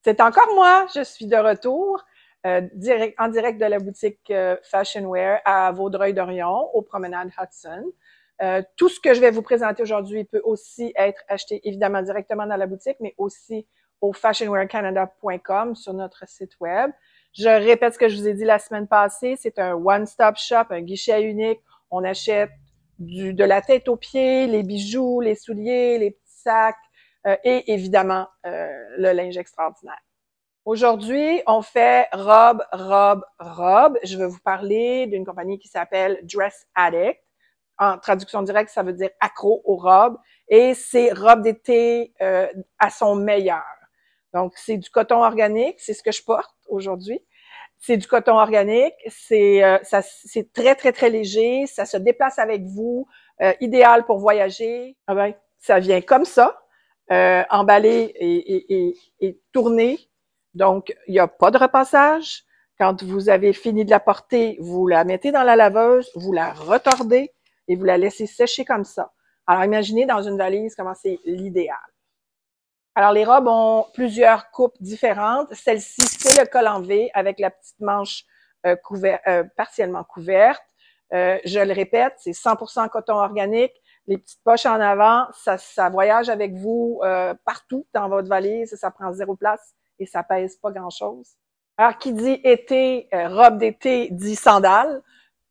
C'est encore moi, je suis de retour en direct de la boutique Fashion Wear à Vaudreuil-Dorion, aux promenades Hudson. Tout ce que je vais vous présenter aujourd'hui peut aussi être acheté évidemment directement dans la boutique, mais aussi au fashionwearcanada.com sur notre site web. Je répète ce que je vous ai dit la semaine passée, c'est un one-stop shop, un guichet unique. On achète de la tête aux pieds, les bijoux, les souliers, les petits sacs et évidemment le linge extraordinaire. Aujourd'hui, on fait robe. Je vais vous parler d'une compagnie qui s'appelle Dress Addict. En traduction directe, ça veut dire accro aux robes. Et c'est robe d'été à son meilleur. Donc, c'est du coton organique, c'est ce que je porte aujourd'hui. C'est du coton organique, c'est très, très, très léger, ça se déplace avec vous, idéal pour voyager. Ah ben, ça vient comme ça, emballé et tourné. Donc, il n'y a pas de repassage. Quand vous avez fini de la porter, vous la mettez dans la laveuse, vous la retordez et vous la laissez sécher comme ça. Alors, imaginez dans une valise comment c'est l'idéal. Alors, les robes ont plusieurs coupes différentes. Celle-ci, c'est le col en V avec la petite manche partiellement couverte. Je le répète, c'est 100% coton organique. Les petites poches en avant, ça voyage avec vous partout dans votre valise. Ça prend 0 place et ça pèse pas grand-chose. Alors, qui dit été, robe d'été, dit sandales.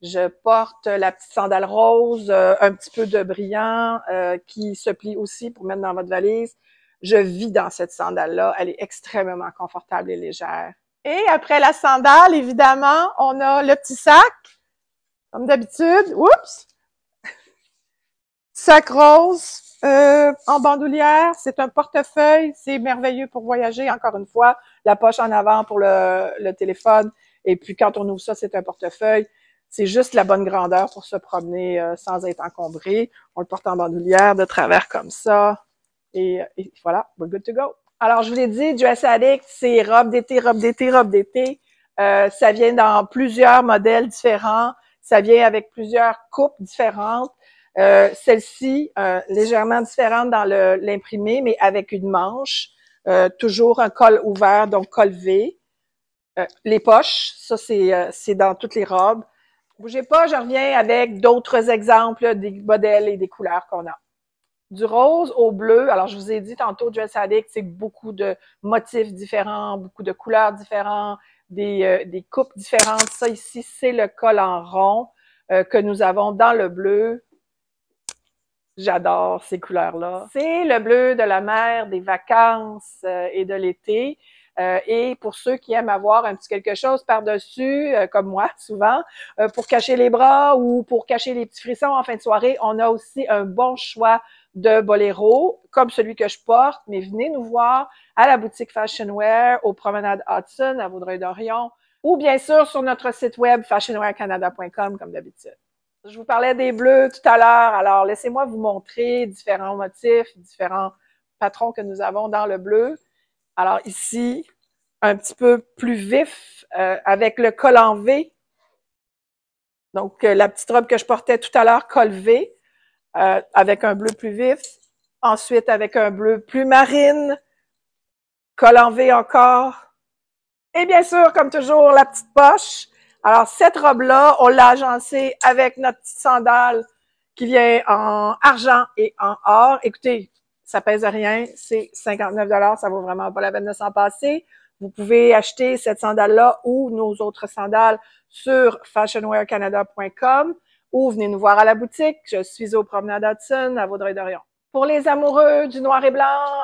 Je porte la petite sandale rose, un petit peu de brillant, qui se plie aussi pour mettre dans votre valise. Je vis dans cette sandale-là. Elle est extrêmement confortable et légère. Et après la sandale, évidemment, on a le petit sac, comme d'habitude. Oups! Sac rose en bandoulière. C'est un portefeuille. C'est merveilleux pour voyager. Encore une fois, la poche en avant pour le téléphone. Et puis, quand on ouvre ça, c'est un portefeuille. C'est juste la bonne grandeur pour se promener sans être encombré. On le porte en bandoulière de travers comme ça. Et voilà, we're good to go. Alors, je vous l'ai dit, Dress Addict, c'est robe d'été. Ça vient dans plusieurs modèles différents. Ça vient avec plusieurs coupes différentes. Celle-ci, légèrement différente dans l'imprimé, mais avec une manche. Toujours un col ouvert, donc col V. Les poches, ça, c'est dans toutes les robes. Bougez pas, je reviens avec d'autres exemples des modèles et des couleurs qu'on a. Du rose au bleu. Alors, je vous ai dit tantôt, Dress Addict, c'est beaucoup de motifs différents, beaucoup de couleurs différentes, des coupes différentes. Ça ici, c'est le col en rond que nous avons dans le bleu. J'adore ces couleurs-là. C'est le bleu de la mer, des vacances et de l'été. Et pour ceux qui aiment avoir un petit quelque chose par-dessus, comme moi souvent, pour cacher les bras ou pour cacher les petits frissons en fin de soirée, on a aussi un bon choix de boléro, comme celui que je porte, mais venez nous voir à la boutique Fashion Wear, aux promenades Hudson, à Vaudreuil-Dorion, ou bien sûr sur notre site web fashionwearcanada.com comme d'habitude. Je vous parlais des bleus tout à l'heure, alors laissez-moi vous montrer différents motifs, différents patrons que nous avons dans le bleu. Alors ici, un petit peu plus vif, avec le col en V. Donc, la petite robe que je portais tout à l'heure, col V. Avec un bleu plus vif, ensuite avec un bleu plus marine, col en V encore, et bien sûr, comme toujours, la petite poche. Alors, cette robe-là, on l'a agencée avec notre petite sandale qui vient en argent et en or. Écoutez, ça pèse rien, c'est 59 $, ça vaut vraiment pas la peine de s'en passer. Vous pouvez acheter cette sandale-là ou nos autres sandales sur fashionwearcanada.com. ou venez nous voir à la boutique. Je suis au promenade Hudson, à Vaudreuil-Dorion. Pour les amoureux du noir et blanc,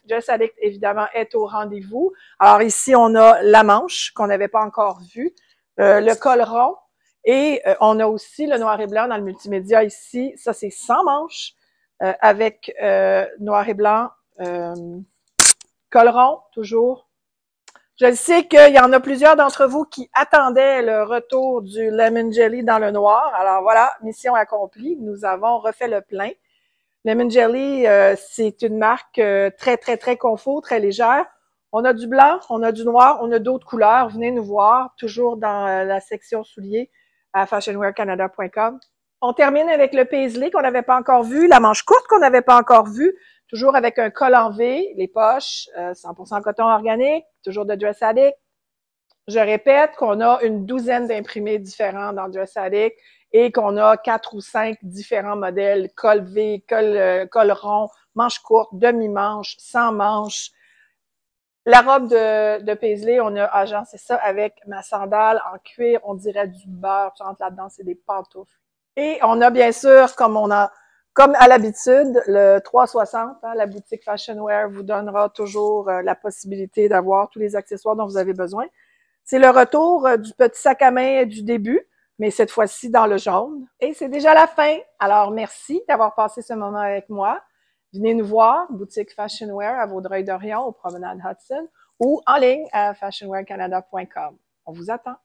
Dress Addict, évidemment, est au rendez-vous. Alors ici, on a la manche qu'on n'avait pas encore vue, le col rond, et on a aussi le noir et blanc dans le multimédia ici. Ça, c'est sans manche, avec noir et blanc, col rond, toujours. Je sais qu'il y en a plusieurs d'entre vous qui attendaient le retour du Lemon Jelly dans le noir. Alors voilà, mission accomplie. Nous avons refait le plein. Lemon Jelly, c'est une marque très, très, très confort, très légère. On a du blanc, on a du noir, on a d'autres couleurs. Venez nous voir, toujours dans la section souliers à fashionwearcanada.com. On termine avec le paisley qu'on n'avait pas encore vu, la manche courte qu'on n'avait pas encore vue. toujours avec un col en V, les poches, 100% coton organique, toujours de Dress Addict. Je répète qu'on a une douzaine d'imprimés différents dans Dress Addict et qu'on a 4 ou 5 différents modèles, col V, col rond, manche courte, demi-manche, sans manche. La robe de Paisley, on a agencé ça avec ma sandale en cuir, on dirait du beurre, tu rentres là-dedans, c'est des pantoufles. Et on a bien sûr, comme à l'habitude, le 360, hein, la boutique Fashion Wear vous donnera toujours la possibilité d'avoir tous les accessoires dont vous avez besoin. C'est le retour du petit sac à main du début, mais cette fois-ci dans le jaune. Et c'est déjà la fin. Alors, merci d'avoir passé ce moment avec moi. Venez nous voir, boutique Fashion Wear à Vaudreuil-Dorion, au Promenade Hudson, ou en ligne à fashionwearcanada.com. On vous attend.